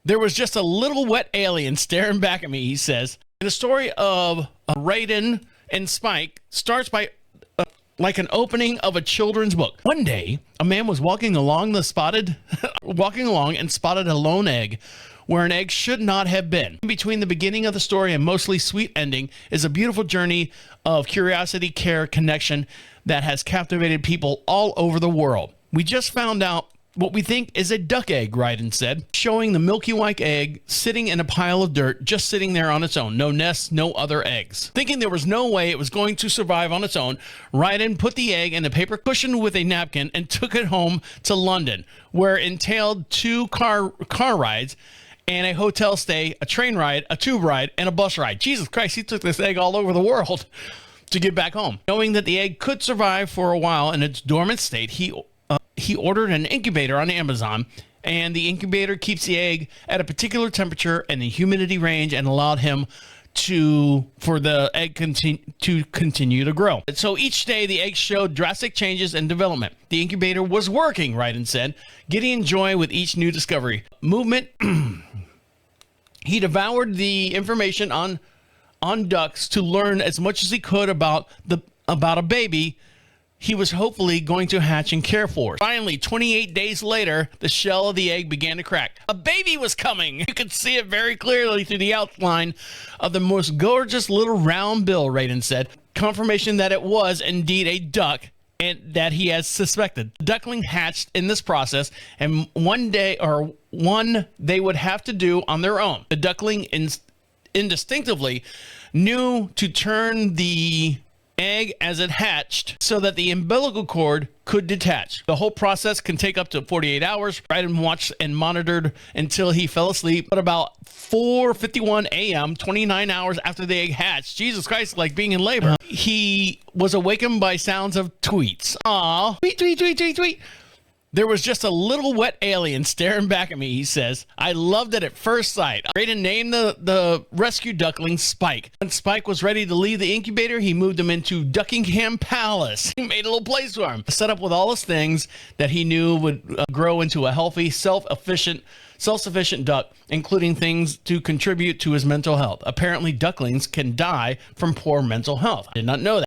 There was just a little wet alien staring back at me, he says. The story of Raiden and Spike starts by like an opening of a children's book. One day, a man was walking along and spotted a lone egg where an egg should not have been. Between the beginning of the story and mostly sweet ending is a beautiful journey of curiosity, care, connection that has captivated people all over the world. We just found out what we think is a duck egg, Raiden said, showing the milky white egg sitting in a pile of dirt, just sitting there on its own. No nests, no other eggs. Thinking there was no way it was going to survive on its own, Raiden put the egg in a paper cushion with a napkin and took it home to London, where it entailed 2 car rides and a hotel stay, a train ride, a tube ride, and a bus ride. Jesus Christ, he took this egg all over the world to get back home. Knowing that the egg could survive for a while in its dormant state, he ordered an incubator on Amazon, and the incubator keeps the egg at a particular temperature and the humidity range and allowed him for the egg to continue to grow. So each day the egg showed drastic changes in development. The incubator was working, Raiden said, getting joy with each new discovery. Movement. He devoured the information on ducks to learn as much as he could about a baby he was hopefully going to hatch and care for. Finally, 28 days later, the shell of the egg began to crack. A baby was coming. You could see it very clearly through the outline of the most gorgeous little round bill, Raiden said. Confirmation that it was indeed a duck and that he had suspected. The duckling hatched in this process, and one they would have to do on their own. The duckling instinctively knew to turn the egg as it hatched so that the umbilical cord could detach. The whole process can take up to 48 hours. Raiden watched and monitored until he fell asleep at about 4:51 a.m., 29 hours after the egg hatched. Jesus Christ, like being in labor. He was awakened by sounds of tweets. Aw, tweet, tweet, tweet, tweet, tweet. There was just a little wet alien staring back at me, he says. I loved it at first sight. Raiden named the rescue duckling Spike. When Spike was ready to leave the incubator, he moved him into Duckingham Palace. He made a little place for him. Set up with all his things that he knew would grow into a healthy, self-sufficient duck, including things to contribute to his mental health. Apparently, ducklings can die from poor mental health. I did not know that.